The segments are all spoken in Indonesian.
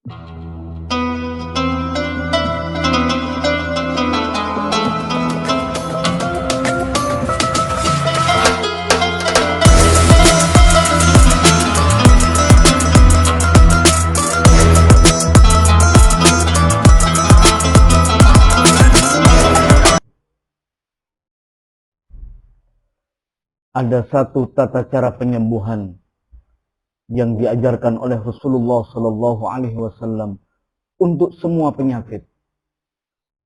Ada satu tata cara penyembuhan yang diajarkan oleh Rasulullah Shallallahu Alaihi Wasallam untuk semua penyakit,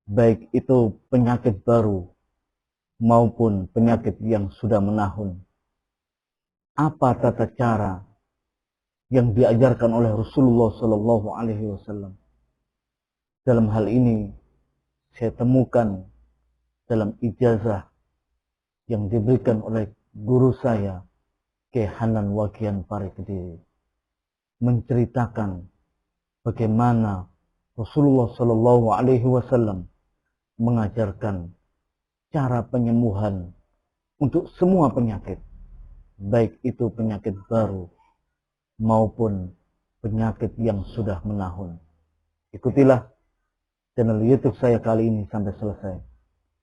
baik itu penyakit baru maupun penyakit yang sudah menahun. Apa tata cara yang diajarkan oleh Rasulullah Shallallahu Alaihi Wasallam? Dalam hal ini saya temukan dalam ijazah yang diberikan oleh guru saya, Kyai Hanan Wakian Pare Kediri, menceritakan bagaimana Rasulullah Shallallahu Alaihi Wasallam mengajarkan cara penyembuhan untuk semua penyakit, baik itu penyakit baru maupun penyakit yang sudah menahun. Ikutilah channel YouTube saya kali ini sampai selesai.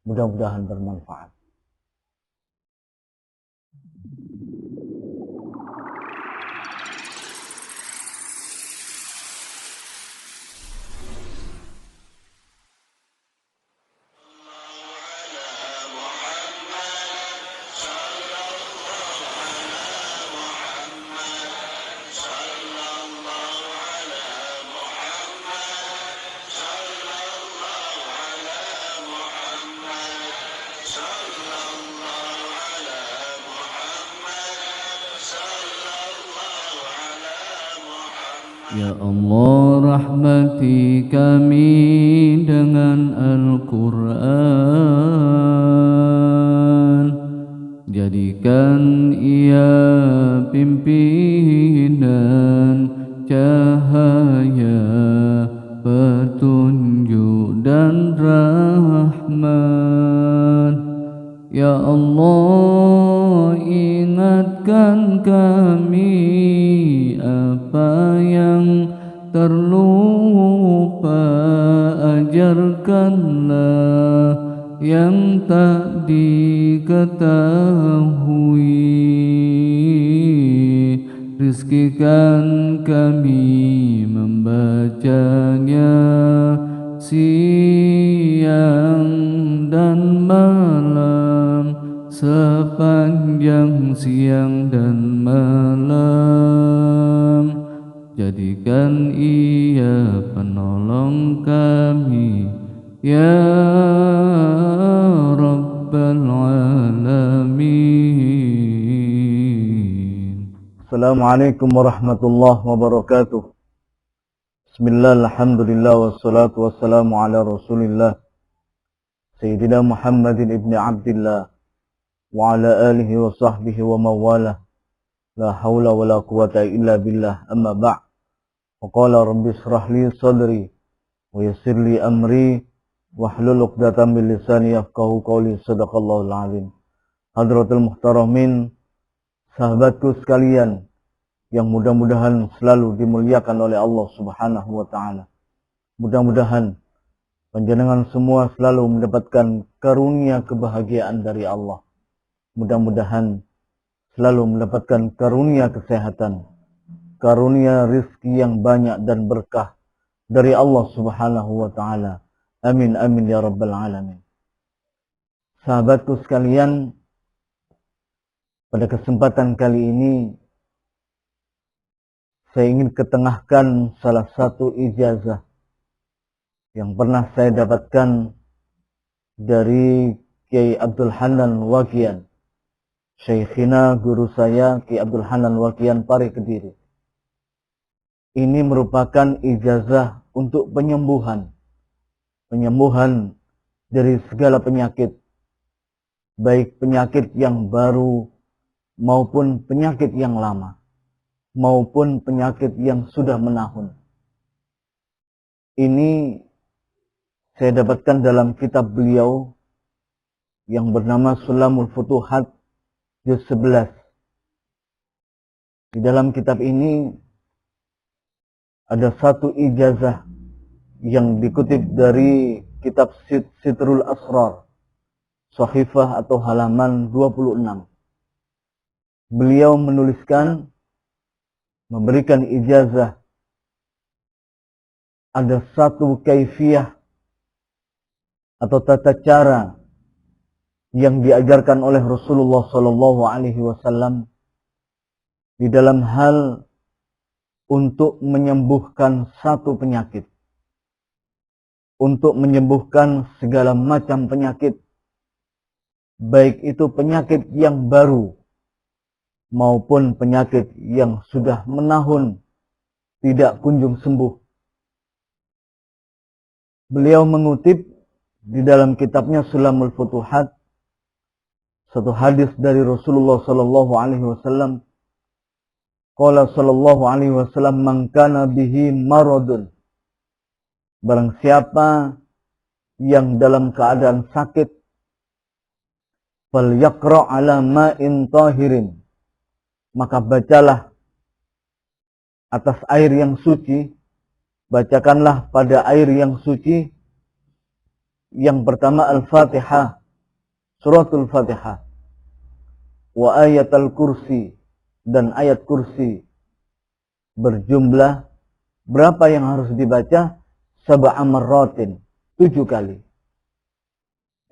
Mudah-mudahan bermanfaat. Ya Allah, rahmati kami dengan Al-Quran, jadikan ia pimpinan, cahaya, petunjuk dan rahmat. Ya Allah, ingatkan kami apa yang terlupa, ajarkanlah yang tak diketahui, rizkikan kami membacanya siang dan malam, sepanjang siang dan malam. Jadikan ia penolong kami, ya Rabbal Alamin. Assalamualaikum warahmatullahi wabarakatuh. Bismillah, alhamdulillah, wassalatu wassalamu ala rasulillah Sayyidina Muhammadin ibn Abdillah wa ala alihi wa sahbihi wa mawalah. La hawla wa la quwata illa billah, amma ba' wa qala rabbi shrah li sadri wa yassir li amri wahlul 'uqdatam min lisani yafqahu qawli. Shadaqallahul azim. Hadratul muhtaramin, sahabatku sekalian yang mudah-mudahan selalu dimuliakan oleh Allah Subhanahu wa taala. Mudah-mudahan panjenengan semua selalu mendapatkan karunia kebahagiaan dari Allah. Mudah-mudahan selalu mendapatkan karunia kesehatan, karunia rizki yang banyak dan berkah dari Allah Subhanahu wa taala. Amin amin ya rabbal alamin. Sahabatku sekalian, pada kesempatan kali ini saya ingin ketengahkan salah satu ijazah yang pernah saya dapatkan dari Kyai Abdul Hanan Wakian, Syekhina, guru saya Kyai Abdul Hanan Wakian Pare Kediri. Ini merupakan ijazah untuk penyembuhan dari segala penyakit, baik penyakit yang baru maupun penyakit yang lama, maupun penyakit yang sudah menahun. Ini saya dapatkan dalam kitab beliau yang bernama Sulamul Futuhat juz 11. Di dalam kitab ini ada satu ijazah yang dikutip dari kitab Sitrul Asrar, Shahifah atau halaman 26. Beliau menuliskan, memberikan ijazah, ada satu kaifiyah atau tata cara yang diajarkan oleh Rasulullah SAW di dalam hal untuk menyembuhkan satu penyakit, untuk menyembuhkan segala macam penyakit, baik itu penyakit yang baru maupun penyakit yang sudah menahun tidak kunjung sembuh. Beliau mengutip di dalam kitabnya Sulamul Futuhat satu hadis dari Rasulullah SAW. Qala sallallahu alaihi wasallam, man kana bihi maradun, barang siapa yang dalam keadaan sakit, fal yaqra ala ma'in tahirin, maka bacalah atas air yang suci, bacakanlah pada air yang suci. Yang pertama Al-Fatihah, suratul Fatihah, wa ayatul kursi, dan ayat kursi, berjumlah berapa yang harus dibaca? Sab'a marratin, 7 kali.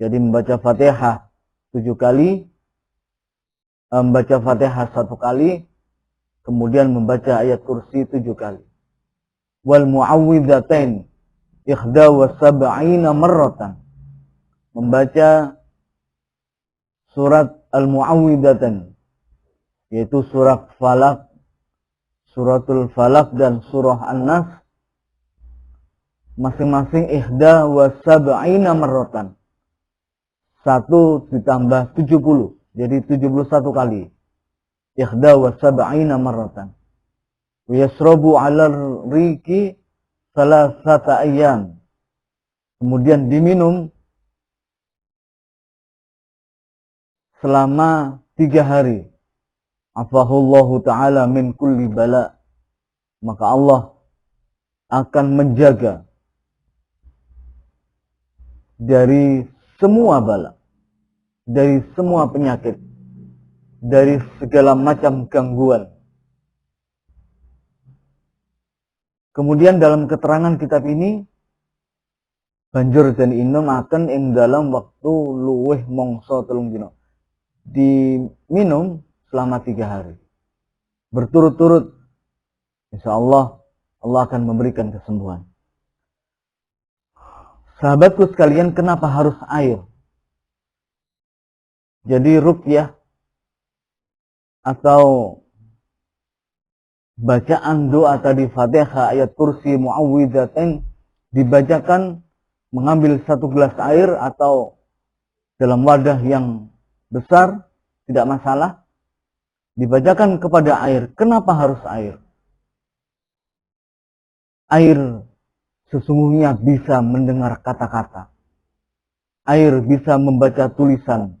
Jadi membaca Fatihah 7 kali, membaca Fatihah 1 kali, kemudian membaca ayat kursi 7 kali. Wal mu'awwidzatain ikhda wa sab'ina marratan, membaca surat Al-Mu'awwidzatain, yaitu surah Falak, suratul Falak dan surah An-Nas, masing-masing ihda wa sab'ina marratan, 1 ditambah 70, jadi 71 kali. Ihda wa sab'ina marratan. Wa yasrabu 'ala riki salasata ayyam, kemudian diminum selama 3 hari. Afahullahu ta'ala min kulli bala, maka Allah akan menjaga dari semua bala, dari semua penyakit, dari segala macam gangguan. Kemudian dalam keterangan kitab ini, banjur dan inum akan ing dalam waktu luweh mongso 3 dina, diminum selama 3 hari berturut-turut. Insya Allah, Allah akan memberikan kesembuhan. Sahabatku sekalian, kenapa harus air? Jadi ruqyah atau bacaan doa tadi, Fatihah, ayat kursi, mu'awwidzatain, dibacakan mengambil 1 gelas air atau dalam wadah yang besar, tidak masalah, dibacakan kepada air. Kenapa harus air? Air sesungguhnya bisa mendengar kata-kata, air bisa membaca tulisan,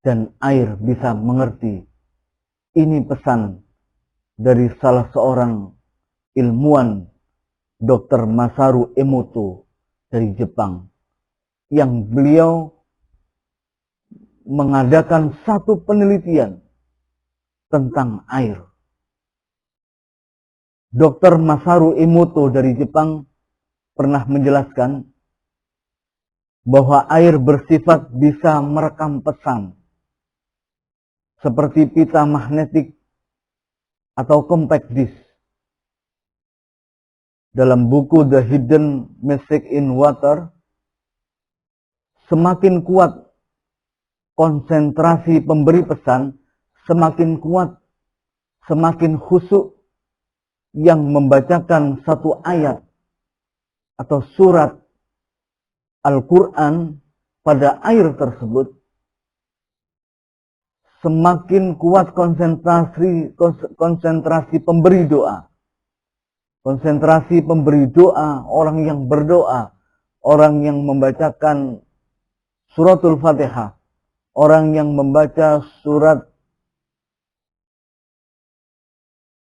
dan air bisa mengerti. Ini pesan dari salah seorang ilmuwan, Dr. Masaru Emoto dari Jepang, yang beliau mengadakan satu penelitian tentang air. Dr. Masaru Emoto dari Jepang pernah menjelaskan bahwa air bersifat bisa merekam pesan seperti pita magnetik atau compact disc. Dalam buku The Hidden Message in Water, semakin kuat konsentrasi pemberi pesan, semakin kuat, semakin khusyuk yang membacakan satu ayat atau surat Al-Quran pada air tersebut, semakin kuat konsentrasi pemberi doa. Konsentrasi pemberi doa, orang yang berdoa, orang yang membacakan suratul Fatihah, orang yang membaca surat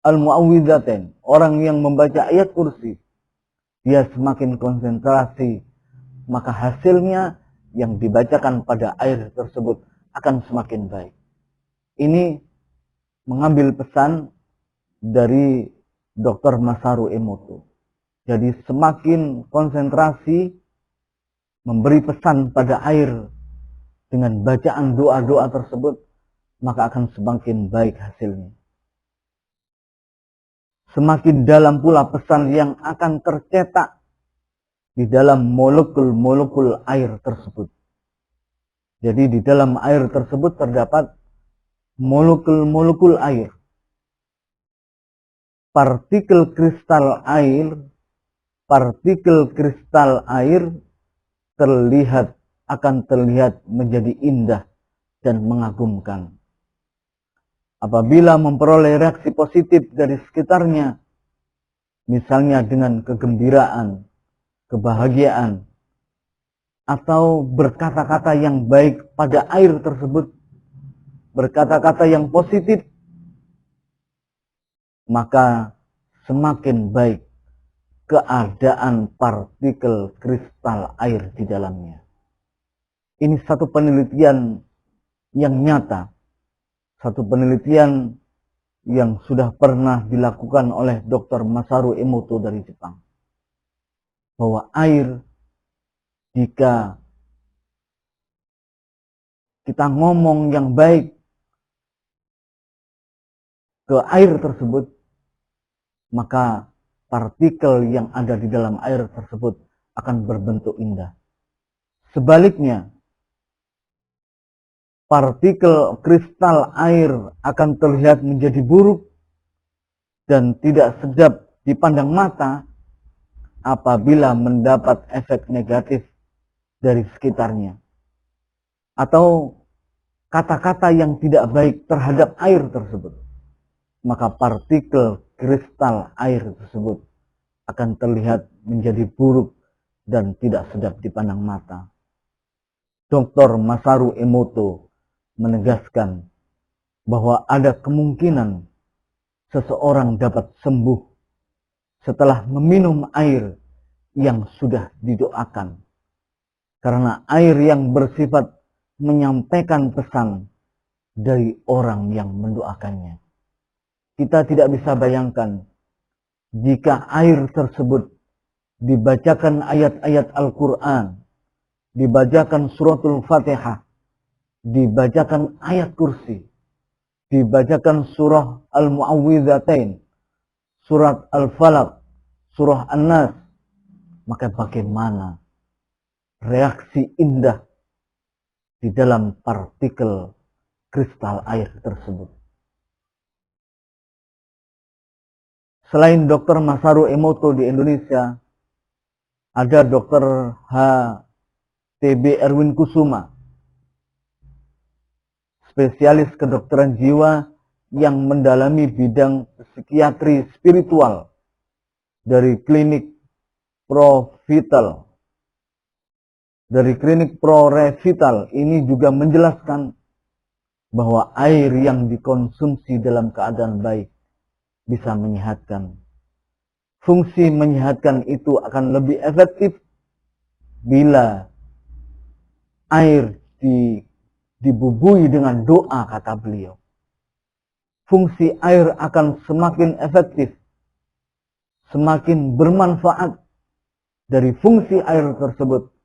al-mu'awwidzatain, orang yang membaca ayat kursi, dia semakin konsentrasi, maka hasilnya yang dibacakan pada air tersebut akan semakin baik. Ini mengambil pesan dari Dr. Masaru Emoto. Jadi semakin konsentrasi memberi pesan pada air dengan bacaan doa-doa tersebut, maka akan semakin baik hasilnya. Semakin dalam pula pesan yang akan tercetak di dalam molekul-molekul air tersebut. Jadi di dalam air tersebut terdapat molekul-molekul air. Partikel kristal air akan terlihat menjadi indah dan mengagumkan. Apabila memperoleh reaksi positif dari sekitarnya, misalnya dengan kegembiraan, kebahagiaan, atau berkata-kata yang baik pada air tersebut, berkata-kata yang positif, maka semakin baik keadaan partikel kristal air di dalamnya. Ini satu penelitian yang nyata, satu penelitian yang sudah pernah dilakukan oleh Dr. Masaru Emoto dari Jepang. Bahwa air, jika kita ngomong yang baik ke air tersebut, maka partikel yang ada di dalam air tersebut akan berbentuk indah. Sebaliknya, partikel kristal air akan terlihat menjadi buruk dan tidak sedap dipandang mata apabila mendapat efek negatif dari sekitarnya, atau kata-kata yang tidak baik terhadap air tersebut, maka partikel kristal air tersebut akan terlihat menjadi buruk dan tidak sedap dipandang mata. Dr. Masaru Emoto menegaskan bahwa ada kemungkinan seseorang dapat sembuh setelah meminum air yang sudah didoakan. Karena air yang bersifat menyampaikan pesan dari orang yang mendoakannya. Kita tidak bisa bayangkan jika air tersebut dibacakan ayat-ayat Al-Quran, dibacakan suratul Fatihah, dibacakan ayat kursi, dibacakan surah Al-Mu'awwidzatain, surat Al-Falaq, surah An-Nas, maka bagaimana reaksi indah di dalam partikel kristal air tersebut. Selain Dr. Masaru Emoto di Indonesia, ada Dr. H.T.B. Erwin Kusuma, spesialis kedokteran jiwa yang mendalami bidang psikiatri spiritual dari klinik Pro-Vital. Dari klinik Pro-Revital ini juga menjelaskan bahwa air yang dikonsumsi dalam keadaan baik bisa menyehatkan. Fungsi menyehatkan itu akan lebih efektif bila air dibubui dengan doa, kata beliau. Fungsi air akan semakin efektif, semakin bermanfaat dari fungsi air tersebut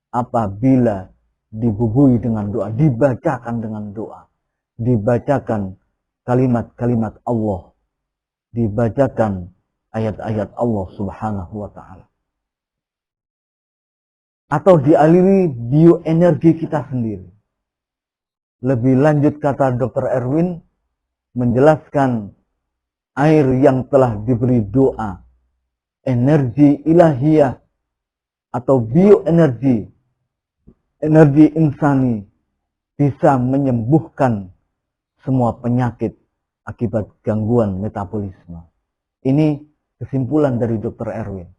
apabila dibubui dengan doa, dibacakan dengan doa, dibacakan kalimat-kalimat Allah, dibacakan ayat-ayat Allah Subhanahu wa ta'ala. Atau dialiri bioenergi kita sendiri. Lebih lanjut kata Dr. Erwin menjelaskan air yang telah diberi doa, energi ilahiyah atau bioenergi, energi insani, bisa menyembuhkan semua penyakit akibat gangguan metabolisme. Ini kesimpulan dari Dr. Erwin.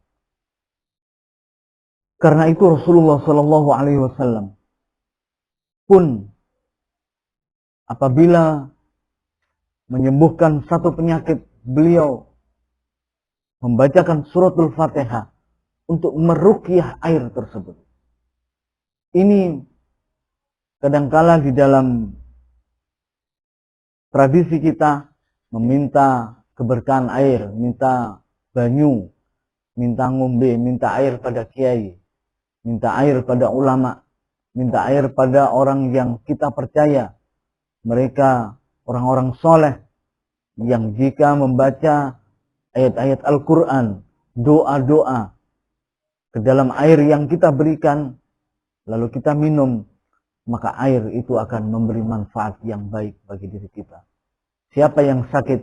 Karena itu Rasulullah SAW pun apabila menyembuhkan satu penyakit beliau membacakan suratul Fatihah untuk meruqyah air tersebut. Ini kadangkala di dalam tradisi kita meminta keberkahan air, minta banyu, minta ngombe, minta air pada kiai, minta air pada ulama, minta air pada orang yang kita percaya. Mereka orang-orang soleh yang jika membaca ayat-ayat Al-Quran, doa-doa ke dalam air yang kita berikan, lalu kita minum, maka air itu akan memberi manfaat yang baik bagi diri kita. Siapa yang sakit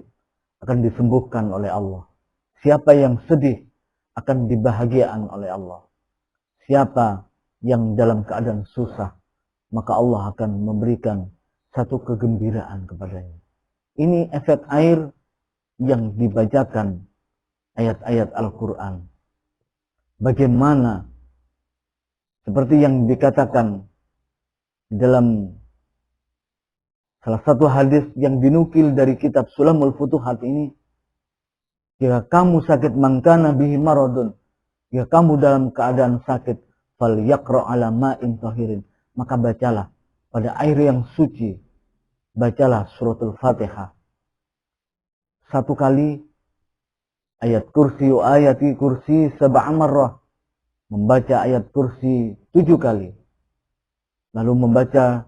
akan disembuhkan oleh Allah. Siapa yang sedih akan dibahagiakan oleh Allah. Siapa yang dalam keadaan susah, maka Allah akan memberikan satu kegembiraan kepadanya. Ini efek air yang dibacakan ayat-ayat Al-Quran. Bagaimana seperti yang dikatakan dalam salah satu hadis yang dinukil dari kitab Sulamul Futuhat ini, jika kamu sakit mangkana bihi maradun, jika kamu dalam keadaan sakit, fal yaqra ala ma'in tahirin, maka bacalah pada air yang suci, bacalah suratul Fatihah. Satu kali, ayat kursi ayati kursi sab'a marrah, membaca ayat kursi 7 kali. Lalu membaca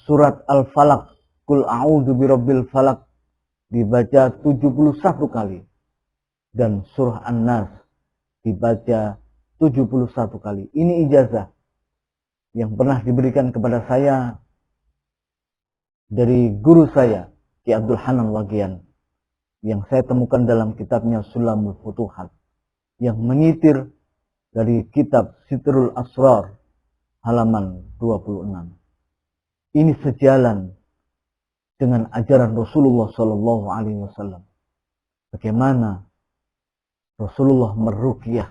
surat Al-Falaq, Qul a'udzu birabbil falaq, dibaca 71 kali. Dan surah An-Nas dibaca 71 kali. Ini ijazah yang pernah diberikan kepada saya dari guru saya, Ki Abdul Hanan Wagian, yang saya temukan dalam kitabnya Sulamul Futuhat, yang menyitir dari kitab Sitrul Asrar halaman 26. Ini sejalan dengan ajaran Rasulullah Shallallahu Alaihi Wasallam. Bagaimana Rasulullah meruqyah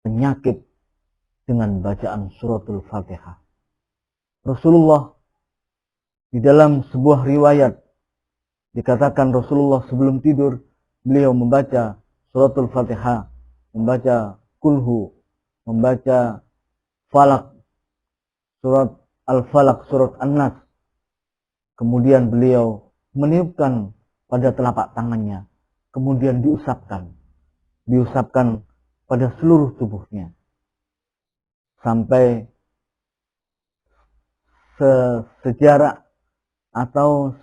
penyakit dengan bacaan suratul Fatihah. Rasulullah di dalam sebuah riwayat dikatakan Rasulullah sebelum tidur beliau membaca suratul Fatihah, membaca kulhu, membaca falak, surat Al-Falaq, surat An-Nas. Kemudian beliau meniupkan pada telapak tangannya, kemudian diusapkan pada seluruh tubuhnya sampai sejarak atau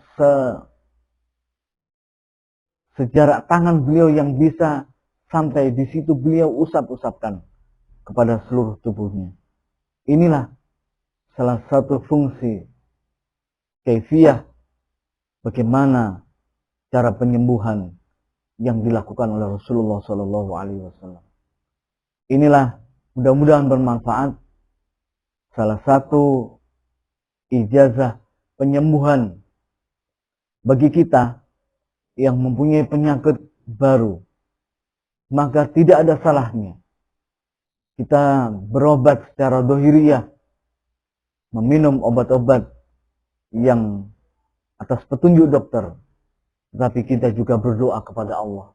sejarak tangan beliau yang bisa sampai di situ beliau usap-usapkan kepada seluruh tubuhnya. Inilah salah satu fungsi kaifiyah bagaimana cara penyembuhan yang dilakukan oleh Rasulullah Shallallahu Alaihi Wasallam. Inilah mudah-mudahan bermanfaat salah satu ijazah penyembuhan bagi kita yang mempunyai penyakit baru. Maka tidak ada salahnya kita berobat secara dohiriyah, meminum obat-obat yang atas petunjuk dokter, tetapi kita juga berdoa kepada Allah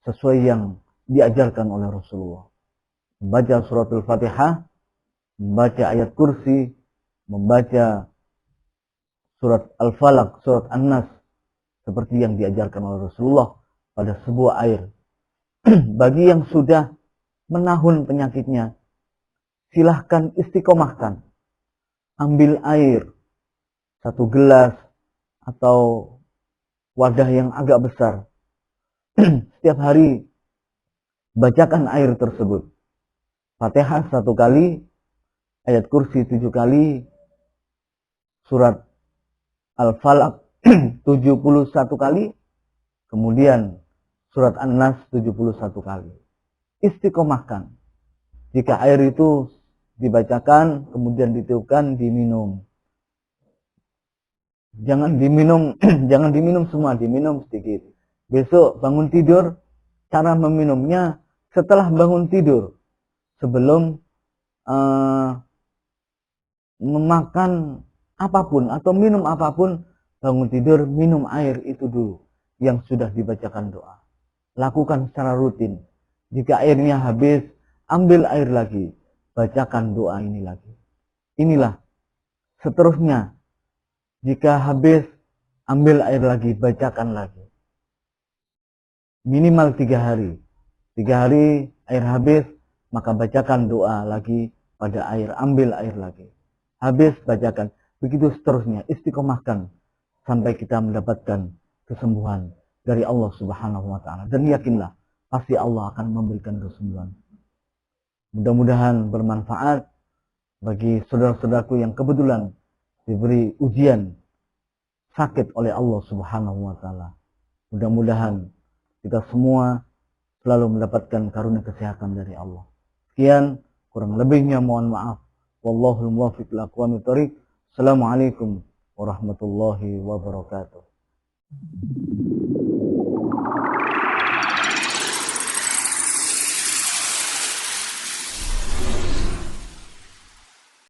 sesuai yang diajarkan oleh Rasulullah. Membaca suratul Fatihah, membaca ayat kursi, membaca surat Al-Falaq, surat An-Nas, seperti yang diajarkan oleh Rasulullah pada sebuah air. Bagi yang sudah menahun penyakitnya, silahkan istiqomahkan. Ambil air, satu gelas atau wadah yang agak besar. Setiap hari bacakan air tersebut. Fatihah 1 kali, ayat kursi 7 kali, surat Al-Falaq 71 kali, kemudian surat An-Nas 71 kali. Istiqomahkan. Jika air itu dibacakan, kemudian ditiupkan, diminum. Jangan diminum, jangan diminum semua, diminum sedikit. Besok bangun tidur, cara meminumnya setelah bangun tidur, sebelum memakan apapun atau minum apapun, bangun tidur minum air itu dulu. yang sudah dibacakan doa. Lakukan secara rutin. Jika airnya habis, ambil air lagi, bacakan doa ini lagi. Inilah seterusnya. Jika habis, ambil air lagi, bacakan lagi. Minimal 3 hari. 3 hari air habis, maka bacakan doa lagi pada air, ambil air lagi. Habis, bacakan. Begitu seterusnya, istiqomahkan sampai kita mendapatkan kesembuhan dari Allah Subhanahu wa taala. Dan yakinlah, pasti Allah akan memberikan kesembuhan. Mudah-mudahan bermanfaat bagi saudara-saudaraku yang kebetulan diberi ujian sakit oleh Allah Subhanahu wa taala. Mudah-mudahan kita semua selalu mendapatkan karunia kesehatan dari Allah. Sekian, kurang lebihnya mohon maaf. Wallahul muwaffiq ila aqwamit thoriq. Assalamualaikum warahmatullahi wabarakatuh.